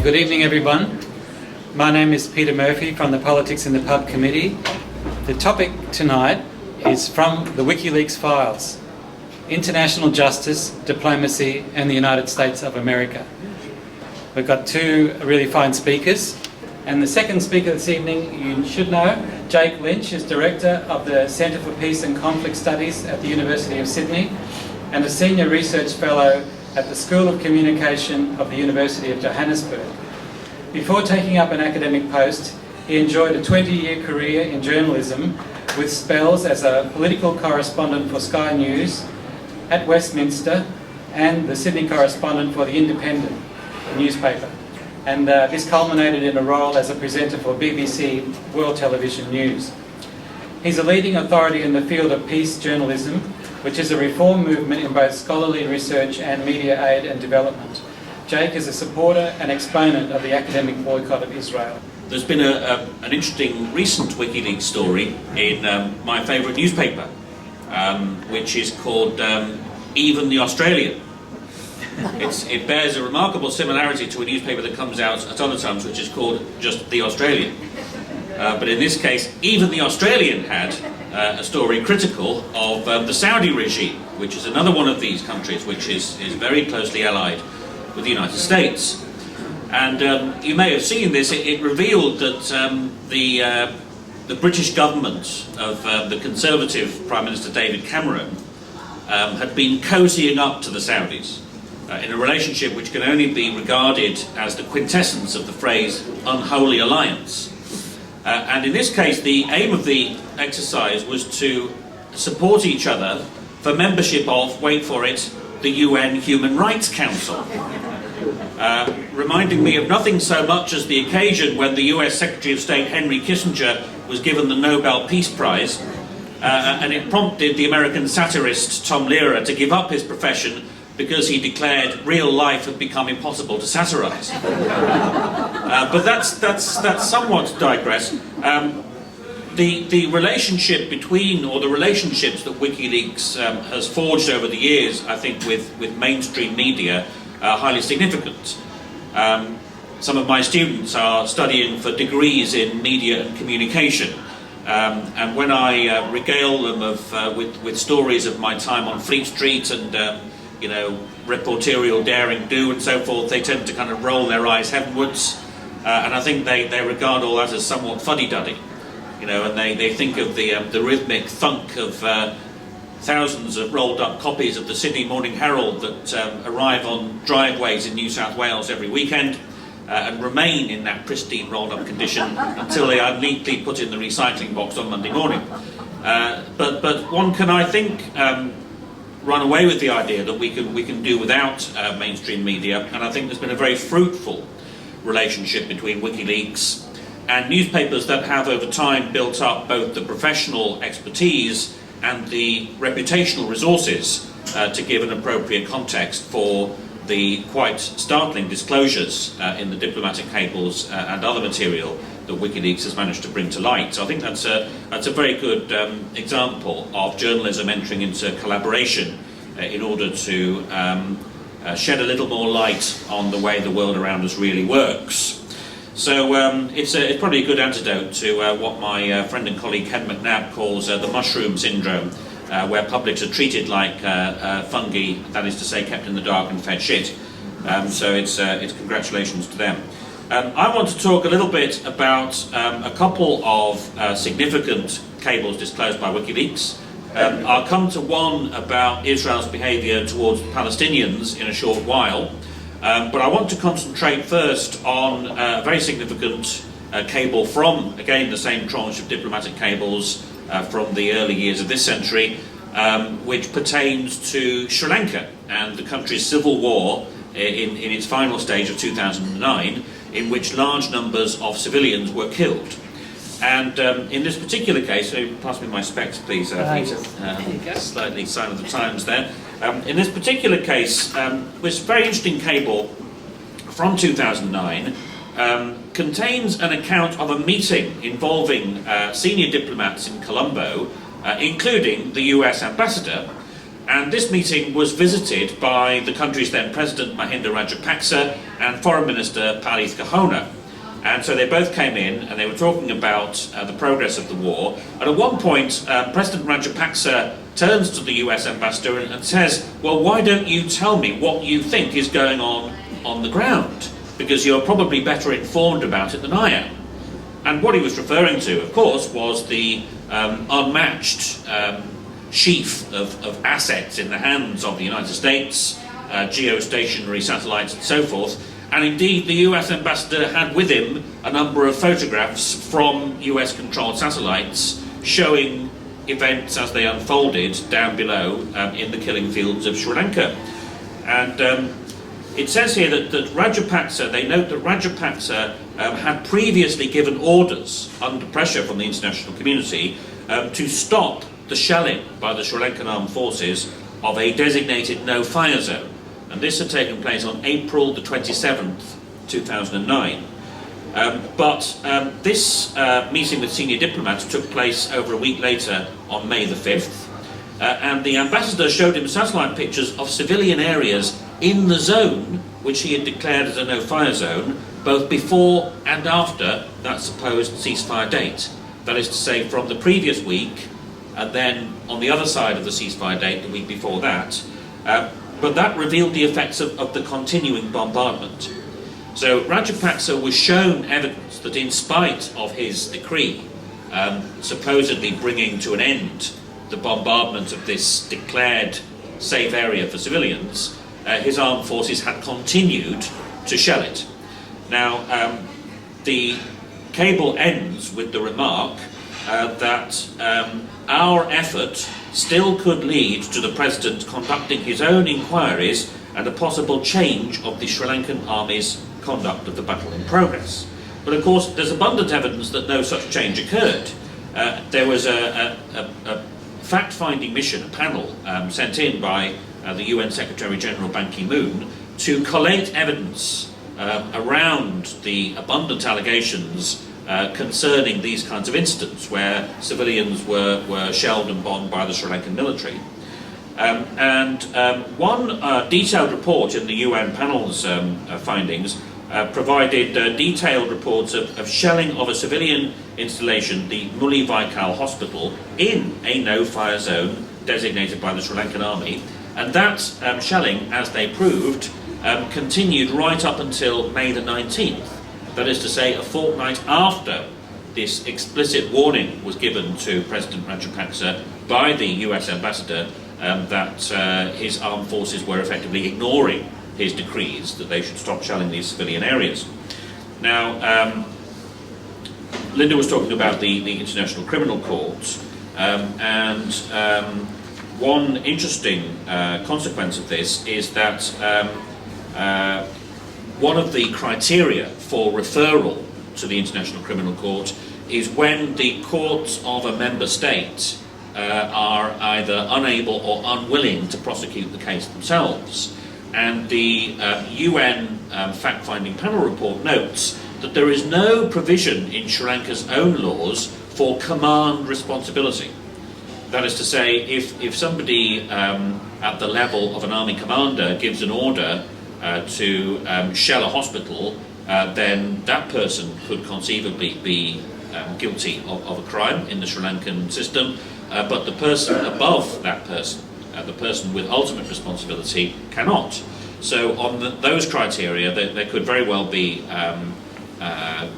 Good evening, everyone. My name is Peter Murphy from the Politics in the Pub Committee. The topic tonight is from the Wikileaks files: international justice, diplomacy, and the United States of America. We've got two really fine speakers, and the second speaker this evening you should know. Jake Lynch is Director of the Centre for Peace and Conflict Studies at the University of Sydney and a Senior Research Fellow at the School of Communication of the University of Johannesburg. Before taking up an academic post, he enjoyed a 20-year career in journalism with spells as a political correspondent for Sky News, at Westminster, and the Sydney correspondent for The Independent newspaper. And this culminated in a role as a presenter for BBC World Television News. He's a leading authority in the field of peace journalism, which is a reform movement in both scholarly research and media aid and development. Jake is a supporter and exponent of the academic boycott of Israel. There's been an interesting recent Wikileaks story in my favourite newspaper, which is called Even the Australian. It bears a remarkable similarity to a newspaper that comes out at other times, which is called just The Australian. But in this case, Even the Australian had a story critical of the Saudi regime, which is another one of these countries which is very closely allied with the United States. And you may have seen this. It revealed that the British government of the Conservative Prime Minister David Cameron had been cozying up to the Saudis in a relationship which can only be regarded as the quintessence of the phrase unholy alliance. And in this case, the aim of the exercise was to support each other for membership of, wait for it, the UN Human Rights Council. Reminding me of nothing so much as the occasion when the US Secretary of State Henry Kissinger was given the Nobel Peace Prize, and it prompted the American satirist Tom Lehrer to give up his profession because he declared real life had become impossible to satirize. But that's somewhat to digress. The relationship between, or the relationships that WikiLeaks has forged over the years, I think, with mainstream media are highly significant. Some of my students are studying for degrees in media and communication, and when I regale them with stories of my time on Fleet Street and reporterial daring do and so forth, they tend to kind of roll their eyes heavenwards, and I think they regard all that as somewhat fuddy-duddy, and they think of the rhythmic thunk of thousands of rolled up copies of the Sydney Morning Herald that arrive on driveways in New South Wales every weekend and remain in that pristine rolled up condition until they are neatly put in the recycling box on Monday morning. But one can, I think, run away with the idea that we can do without mainstream media, and I think there's been a very fruitful relationship between WikiLeaks and newspapers that have over time built up both the professional expertise and the reputational resources to give an appropriate context for the quite startling disclosures in the diplomatic cables and other material that WikiLeaks has managed to bring to light. So I think that's a very good example of journalism entering into collaboration in order to shed a little more light on the way the world around us really works. So it's probably a good antidote to what my friend and colleague Ken McNabb calls the mushroom syndrome, where publics are treated like fungi, that is to say kept in the dark and fed shit. So it's congratulations to them. I want to talk a little bit about a couple of significant cables disclosed by WikiLeaks. I'll come to one about Israel's behaviour towards Palestinians in a short while, but I want to concentrate first on a very significant cable from, again, the same tranche of diplomatic cables from the early years of this century, which pertains to Sri Lanka and the country's civil war in its final stage of 2009, in which large numbers of civilians were killed. And in this particular case, pass me my specs please, Peter, slightly sign of the times there. In this particular case, this very interesting cable from 2009 contains an account of a meeting involving senior diplomats in Colombo, including the US ambassador, And this meeting was visited by the country's then President Mahinda Rajapaksa and Foreign Minister Palith Kahona. And so they both came in and they were talking about the progress of the war. And at one point, President Rajapaksa turns to the US ambassador and says, well, why don't you tell me what you think is going on the ground? Because you're probably better informed about it than I am. And what he was referring to, of course, was the unmatched sheaf of assets in the hands of the United States, geostationary satellites and so forth. And indeed, the US ambassador had with him a number of photographs from US-controlled satellites showing events as they unfolded down below in the killing fields of Sri Lanka. And it says here that Rajapaksa, they note that Rajapaksa had previously given orders under pressure from the international community to stop the shelling by the Sri Lankan armed forces of a designated no-fire zone. And this had taken place on April the 27th, 2009. But this meeting with senior diplomats took place over a week later on May the 5th. And the ambassador showed him satellite pictures of civilian areas in the zone, which he had declared as a no-fire zone, both before and after that supposed ceasefire date. That is to say, from the previous week, and then on the other side of the ceasefire date, the week before that. But that revealed the effects of the continuing bombardment. So Rajapaksa was shown evidence that in spite of his decree, supposedly bringing to an end the bombardment of this declared safe area for civilians, his armed forces had continued to shell it. Now, the cable ends with the remark that our effort still could lead to the President conducting his own inquiries and a possible change of the Sri Lankan Army's conduct of the battle in progress. But of course, there's abundant evidence that no such change occurred. There was a fact-finding mission, a panel, sent in by the UN Secretary-General Ban Ki-moon to collate evidence around the abundant allegations concerning these kinds of incidents where civilians were shelled and bombed by the Sri Lankan military. One detailed report in the UN panel's findings provided detailed reports of shelling of a civilian installation, the Muli Vaikal Hospital, in a no-fire zone designated by the Sri Lankan Army. And that shelling, as they proved, continued right up until May the 19th. That is to say, a fortnight after this explicit warning was given to President Rajapaksa by the US ambassador that his armed forces were effectively ignoring his decrees that they should stop shelling these civilian areas. Now, Linda was talking about the International Criminal Court, and one interesting consequence of this is that one of the criteria for referral to the International Criminal Court is when the courts of a member state are either unable or unwilling to prosecute the case themselves. And the UN fact-finding panel report notes that there is no provision in Sri Lanka's own laws for command responsibility. That is to say, if somebody at the level of an army commander gives an order to shell a hospital, then that person could conceivably be guilty of a crime in the Sri Lankan system, but the person above that person, the person with ultimate responsibility, cannot. So on those criteria, there could very well be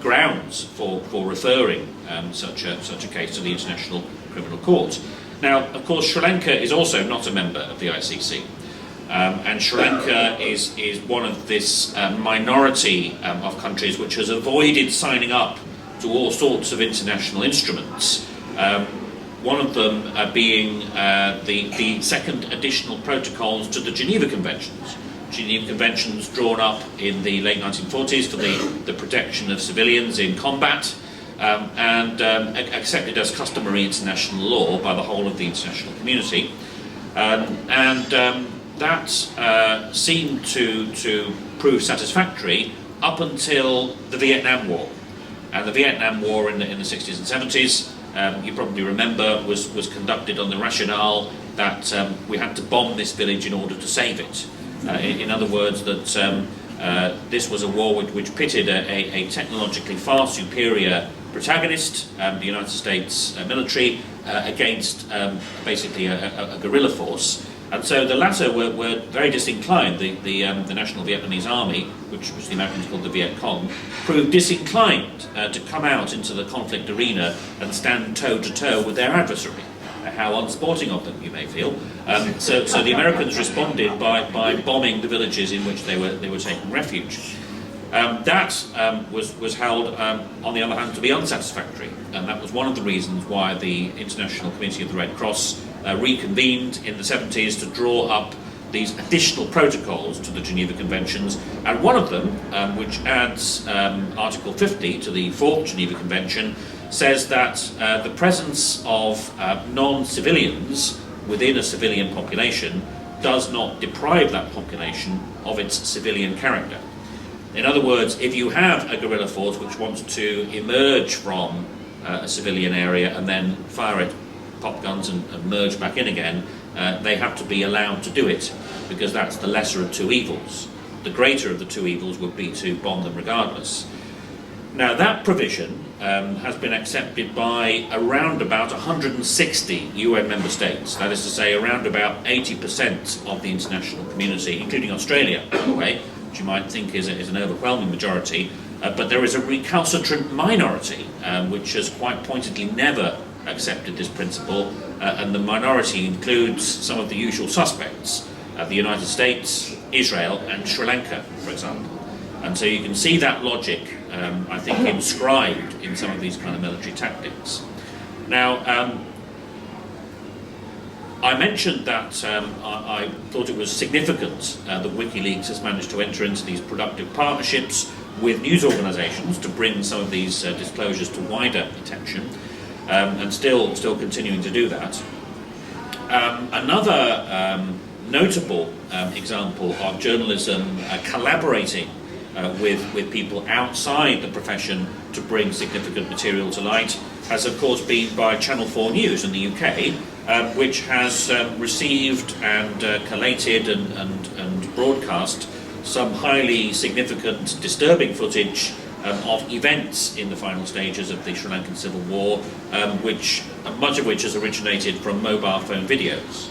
grounds for referring such a case to the International Criminal Court. Now, of course, Sri Lanka is also not a member of the ICC. And Sri Lanka is one of this minority of countries which has avoided signing up to all sorts of international instruments. One of them being the second additional protocols to the Geneva Conventions. Geneva Conventions drawn up in the late 1940s for the protection of civilians in combat, and accepted as customary international law by the whole of the international community. That seemed to prove satisfactory up until the Vietnam War. And the Vietnam War in the 60s and 70s, you probably remember, was conducted on the rationale that we had to bomb this village in order to save it. In other words, that this was a war which pitted a technologically far superior protagonist, the United States military, against basically a guerrilla force. And so the latter were very disinclined. The National Vietnamese Army, which the Americans called the Viet Cong, proved disinclined to come out into the conflict arena and stand toe-to-toe with their adversary. How unsporting of them, you may feel. So the Americans responded by bombing the villages in which they were taking refuge. That was held, on the other hand, to be unsatisfactory, and that was one of the reasons why the International Committee of the Red Cross reconvened in the 70s to draw up these additional protocols to the Geneva Conventions, and one of them, which adds Article 50 to the 4th Geneva Convention, says that the presence of non-civilians within a civilian population does not deprive that population of its civilian character. In other words, if you have a guerrilla force which wants to emerge from a civilian area and then fire it pop guns and merge back in again, they have to be allowed to do it, because that's the lesser of two evils. The greater of the two evils would be to bomb them regardless. Now, that provision has been accepted by around about 160 UN member states. That is to say, around about 80% of the international community, including Australia, by the way, which you might think is an overwhelming majority. But there is a recalcitrant minority which has quite pointedly never accepted this principle, and the minority includes some of the usual suspects, the United States, Israel and Sri Lanka, for example. And so you can see that logic, I think, inscribed in some of these kind of military tactics. Now, I mentioned that I thought it was significant that Wikileaks has managed to enter into these productive partnerships with news organisations to bring some of these disclosures to wider attention, and still continuing to do that. Another notable example of journalism collaborating with people outside the profession to bring significant material to light has of course been by Channel 4 News in the UK, which has received and collated and broadcast some highly significant, disturbing footage of events in the final stages of the Sri Lankan Civil War, much of which has originated from mobile phone videos.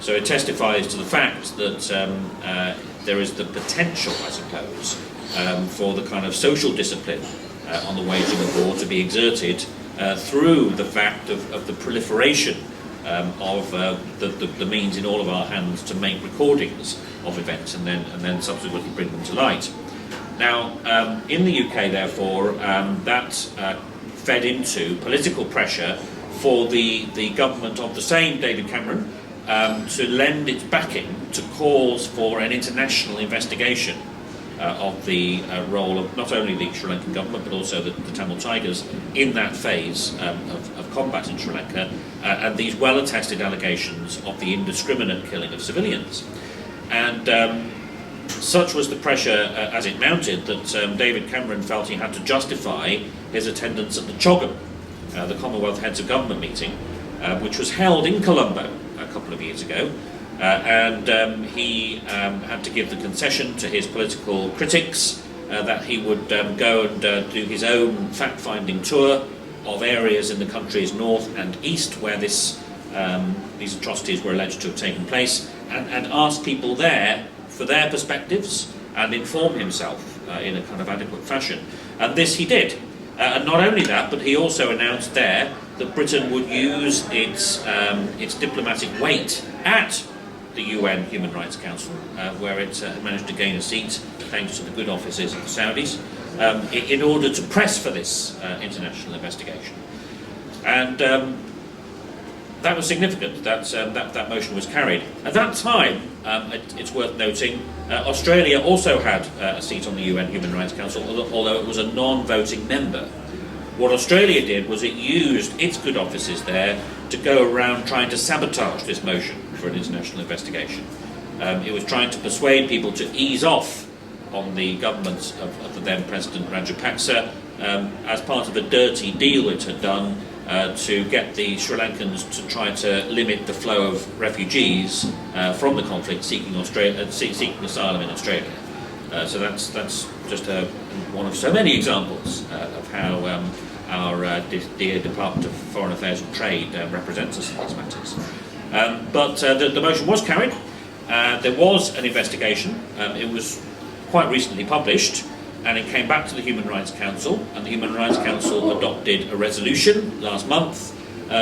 So it testifies to the fact that there is the potential, I suppose, for the kind of social discipline on the waging of war to be exerted through the fact of the proliferation of the means in all of our hands to make recordings of events and then subsequently bring them to light. Now, in the UK, therefore, that fed into political pressure for the government of the same David Cameron to lend its backing to calls for an international investigation of the role of not only the Sri Lankan government but also the Tamil Tigers in that phase of combat in Sri Lanka, and these well-attested allegations of the indiscriminate killing of civilians. And such was the pressure as it mounted that David Cameron felt he had to justify his attendance at the CHOGM, the Commonwealth Heads of Government meeting, which was held in Colombo a couple of years ago. And he had to give the concession to his political critics that he would go and do his own fact-finding tour of areas in the country's north and east where these atrocities were alleged to have taken place, and ask people there for their perspectives and inform himself in a kind of adequate fashion. And this he did. And not only that, but he also announced there that Britain would use its diplomatic weight at the UN Human Rights Council, where it had managed to gain a seat thanks to the good offices of the Saudis, in order to press for this international investigation. And that was significant, that motion was carried. At that time, it's worth noting, Australia also had a seat on the UN Human Rights Council, although it was a non-voting member. What Australia did was it used its good offices there to go around trying to sabotage this motion for an international investigation. It was trying to persuade people to ease off on the government of the then President Rajapaksa as part of a dirty deal it had done to get the Sri Lankans to try to limit the flow of refugees from the conflict seeking asylum in Australia. So that's just one of so many examples of how our dear Department of Foreign Affairs and Trade represents us in these matters. But the motion was carried. There was an investigation. It was quite recently published, and it came back to the Human Rights Council, and the Human Rights Council adopted a resolution last month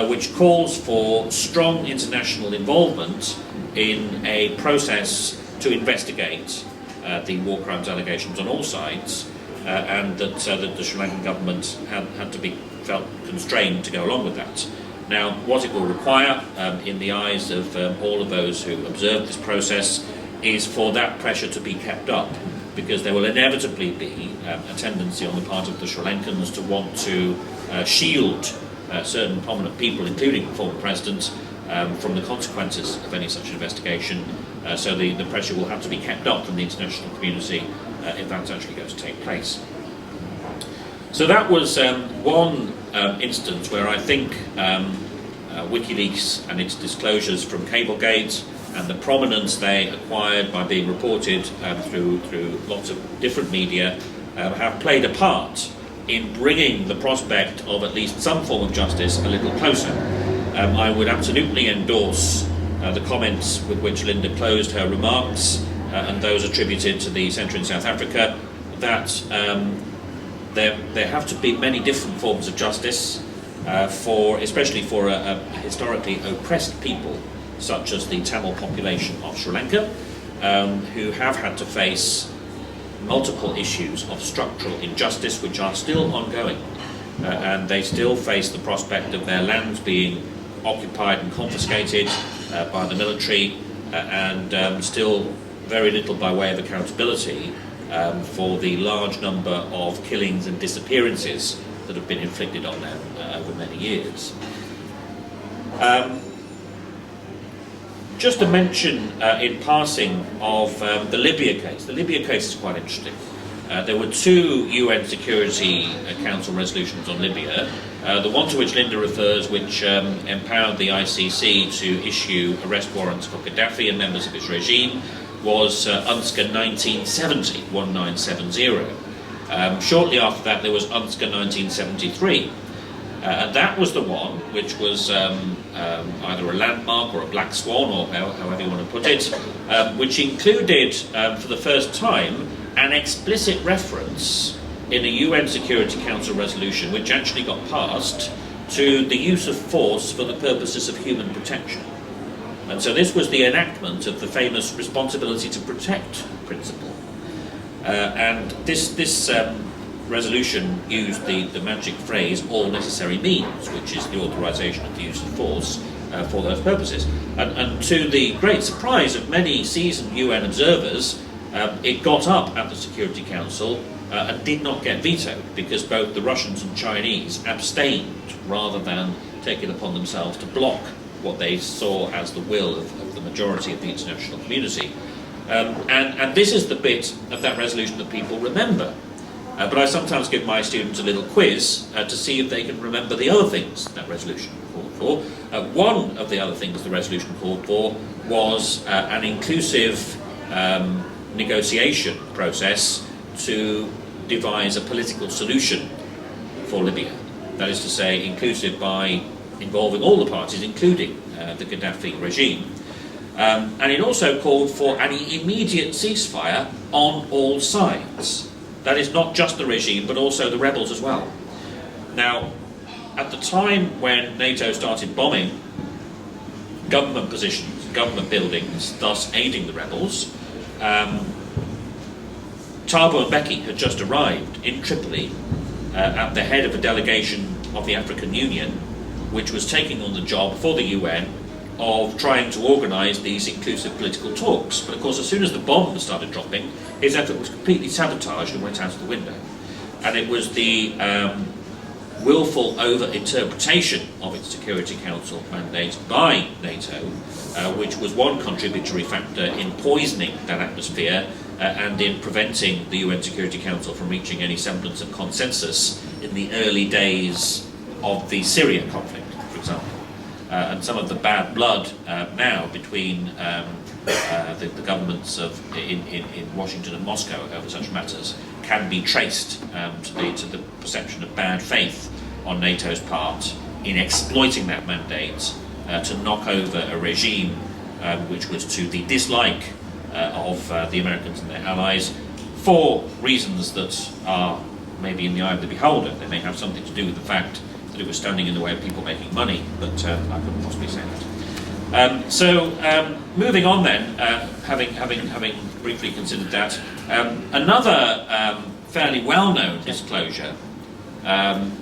which calls for strong international involvement in a process to investigate the war crimes allegations on all sides, and that the Sri Lankan government had to be felt constrained to go along with that. Now, what it will require, in the eyes of all of those who observe this process, is for that pressure to be kept up, because there will inevitably be a tendency on the part of the Sri Lankans to want to shield certain prominent people, including the former president, from the consequences of any such investigation. So the pressure will have to be kept up from the international community if that's actually going to take place. So that was one instance where I think Wikileaks and its disclosures from Cablegate and the prominence they acquired by being reported through lots of different media have played a part in bringing the prospect of at least some form of justice a little closer. I would absolutely endorse the comments with which Linda closed her remarks and those attributed to the centre in South Africa, that there have to be many different forms of justice, especially for a historically oppressed people such as the Tamil population of Sri Lanka, who have had to face multiple issues of structural injustice which are still ongoing, and they still face the prospect of their lands being occupied and confiscated by the military, and still very little by way of accountability for the large number of killings and disappearances that have been inflicted on them over many years. Just to mention in passing of the Libya case. The Libya case is quite interesting. There were two UN Security Council resolutions on Libya. The one to which Linda refers, which empowered the ICC to issue arrest warrants for Gaddafi and members of his regime, was UNSCA 1970. Shortly after that, there was UNSCA 1973. And that was the one which was either a landmark or a black swan, or however you want to put it, which included, for the first time, an explicit reference in a UN Security Council resolution, which actually got passed, to the use of force for the purposes of human protection. And so this was the enactment of the famous responsibility to protect principle. And this resolution used the magic phrase, all necessary means, which is the authorization of the use of force for those purposes. And to the great surprise of many seasoned UN observers, it got up at the Security Council and did not get vetoed, because both the Russians and Chinese abstained rather than take it upon themselves to block what they saw as the will of the majority of the international community. And this is the bit of that resolution that people remember. But I sometimes give my students a little quiz to see if they can remember the other things that resolution called for. One of the other things the resolution called for was an inclusive negotiation process to devise a political solution for Libya. That is to say, inclusive by involving all the parties, including the Gaddafi regime. And it also called for an immediate ceasefire on all sides. That is not just the regime, but also the rebels as well. Now, at the time when NATO started bombing government positions, government buildings, thus aiding the rebels, Thabo Mbeki had just arrived in Tripoli at the head of a delegation of the African Union, which was taking on the job for the UN of trying to organise these inclusive political talks. But of course, as soon as the bombs started dropping, his effort was completely sabotaged and went out of the window. And it was the willful over-interpretation of its Security Council mandate by NATO, which was one contributory factor in poisoning that atmosphere and in preventing the UN Security Council from reaching any semblance of consensus in the early days of the Syria conflict, for example, and some of the bad blood now between the governments in Washington and Moscow over such matters can be traced to the perception of bad faith on NATO's part in exploiting that mandate to knock over a regime which was to the dislike of the Americans and their allies for reasons that are maybe in the eye of the beholder. They may have something to do with the fact that it was standing in the way of people making money, but I couldn't possibly say that. Moving on then, having briefly considered that, another fairly well-known disclosure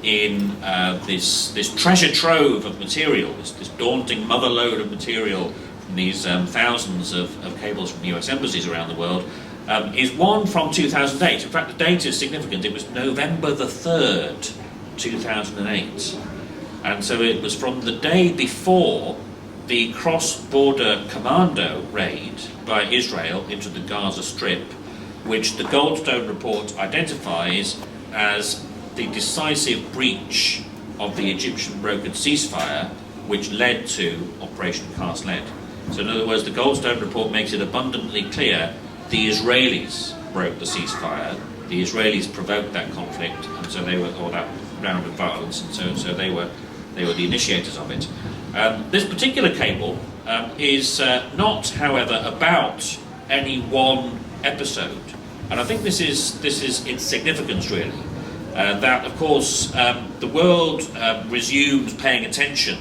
in this treasure trove of material, this daunting mother lode of material from these thousands of cables from US embassies around the world, is one from 2008. In fact, the date is significant. It was November the 3rd, 2008. And so it was from the day before the cross-border commando raid by Israel into the Gaza Strip, which the Goldstone report identifies as the decisive breach of the Egyptian brokered ceasefire, which led to Operation Cast Lead. So in other words, the Goldstone report makes it abundantly clear the Israelis broke the ceasefire, the Israelis provoked that conflict, and so they were, or that round of violence, and so they were the initiators of it. This particular cable is not, however, about any one episode, and I think this is its significance really. That, of course, the world resumed paying attention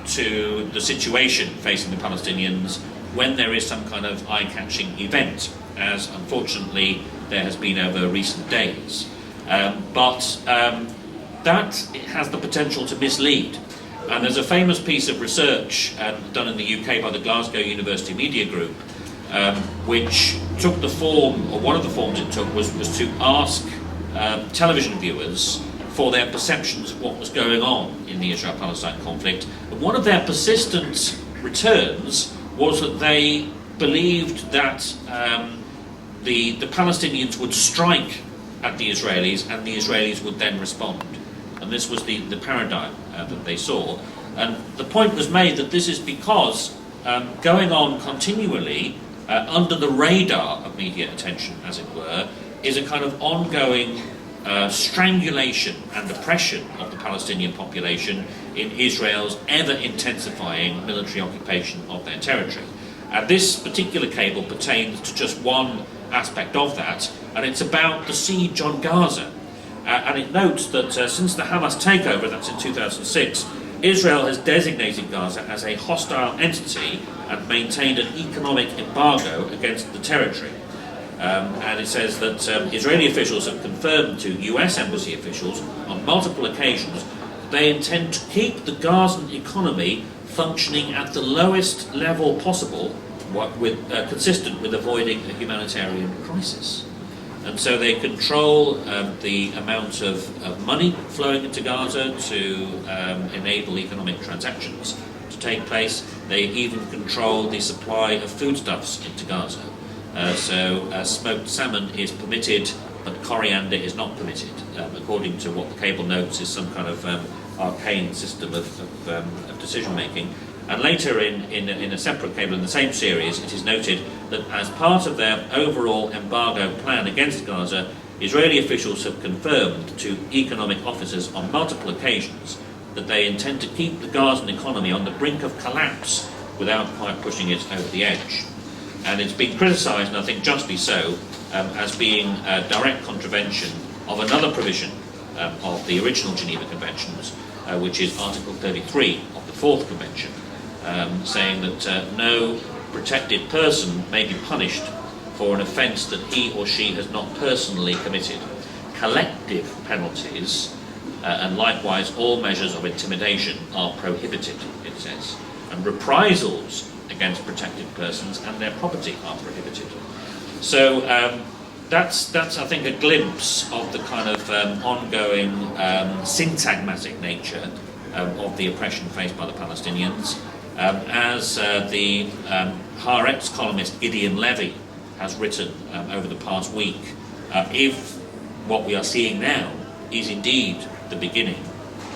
to the situation facing the Palestinians when there is some kind of eye-catching event, as unfortunately there has been over recent days. But that has the potential to mislead. And there's a famous piece of research done in the UK by the Glasgow University Media Group, which took the form, or one of the forms it took was to ask television viewers for their perceptions of what was going on in the Israel-Palestine conflict. And one of their persistent returns was that they believed that the Palestinians would strike at the Israelis and the Israelis would then respond. And this was the paradigm that they saw. And the point was made that this is because going on continually under the radar of media attention, as it were, is a kind of ongoing strangulation and oppression of the Palestinian population in Israel's ever-intensifying military occupation of their territory. And this particular cable pertains to just one aspect of that, and it's about the siege on Gaza. And it notes that since the Hamas takeover, that's in 2006, Israel has designated Gaza as a hostile entity and maintained an economic embargo against the territory. And it says that Israeli officials have confirmed to US embassy officials on multiple occasions that they intend to keep the Gazan economy functioning at the lowest level possible, consistent with avoiding a humanitarian crisis. And so they control the amount of money flowing into Gaza to enable economic transactions to take place. They even control the supply of foodstuffs into Gaza. So smoked salmon is permitted, but coriander is not permitted, according to what the cable notes is some kind of arcane system of decision-making. And later in a separate cable in the same series, it is noted that as part of their overall embargo plan against Gaza, Israeli officials have confirmed to economic officers on multiple occasions that they intend to keep the Gazan economy on the brink of collapse without quite pushing it over the edge. And it's been criticised, and I think justly so, as being a direct contravention of another provision of the original Geneva Conventions, which is Article 33 of the Fourth Convention, saying that no protected person may be punished for an offence that he or she has not personally committed. Collective penalties and likewise all measures of intimidation are prohibited, it says, and reprisals against protected persons and their property are prohibited. So that's I think, a glimpse of the kind of ongoing syntagmatic nature of the oppression faced by the Palestinians. As the Haaretz columnist Gideon Levy has written over the past week, if what we are seeing now is indeed the beginning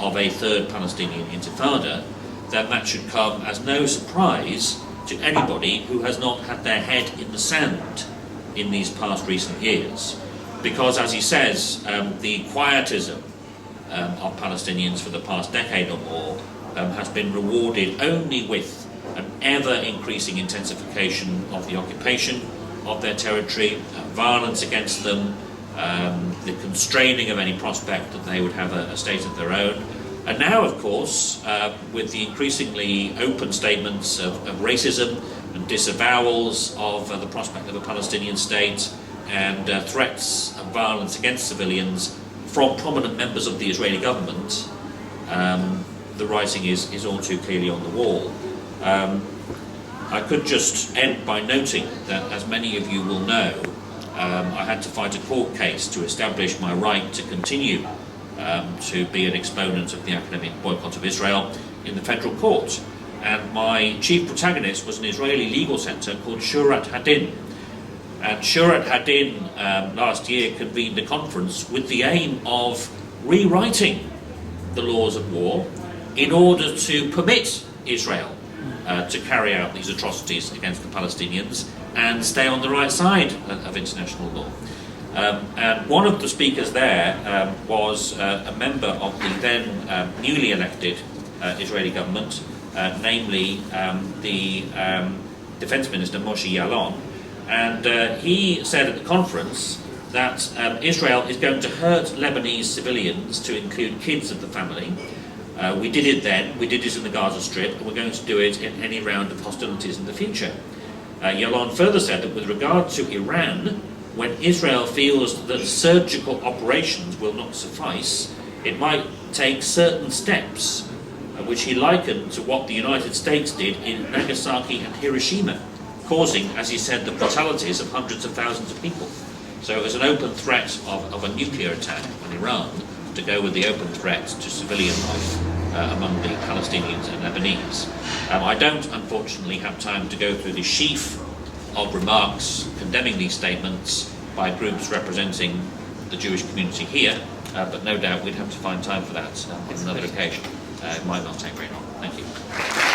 of a third Palestinian intifada, then that should come as no surprise to anybody who has not had their head in the sand in these past recent years. Because, as he says, the quietism of Palestinians for the past decade or more has been rewarded only with an ever-increasing intensification of the occupation of their territory, violence against them, the constraining of any prospect that they would have a state of their own. And now, of course, with the increasingly open statements of racism and disavowals of the prospect of a Palestinian state and threats of violence against civilians from prominent members of the Israeli government, the writing is all too clearly on the wall. I could just end by noting that, as many of you will know, I had to fight a court case to establish my right to continue to be an exponent of the academic boycott of Israel in the federal court. And my chief protagonist was an Israeli legal centre called Shurat Hadin. And Shurat Hadin last year convened a conference with the aim of rewriting the laws of war in order to permit Israel to carry out these atrocities against the Palestinians and stay on the right side of international law. And one of the speakers there was a member of the then newly elected Israeli government, namely the Defense Minister Moshe Yaalon. And he said at the conference that Israel is going to hurt Lebanese civilians, to include kids of the family. We did it then, we did it in the Gaza Strip, and we're going to do it in any round of hostilities in the future. Yaalon further said that with regard to Iran, when Israel feels that surgical operations will not suffice, it might take certain steps, which he likened to what the United States did in Nagasaki and Hiroshima, causing, as he said, the fatalities of hundreds of thousands of people. So it was an open threat of a nuclear attack on Iran, to go with the open threat to civilian life among the Palestinians and Lebanese. I don't, unfortunately, have time to go through the sheaf of remarks condemning these statements by groups representing the Jewish community here, but no doubt we'd have to find time for that on another occasion. It might not take very long. Thank you.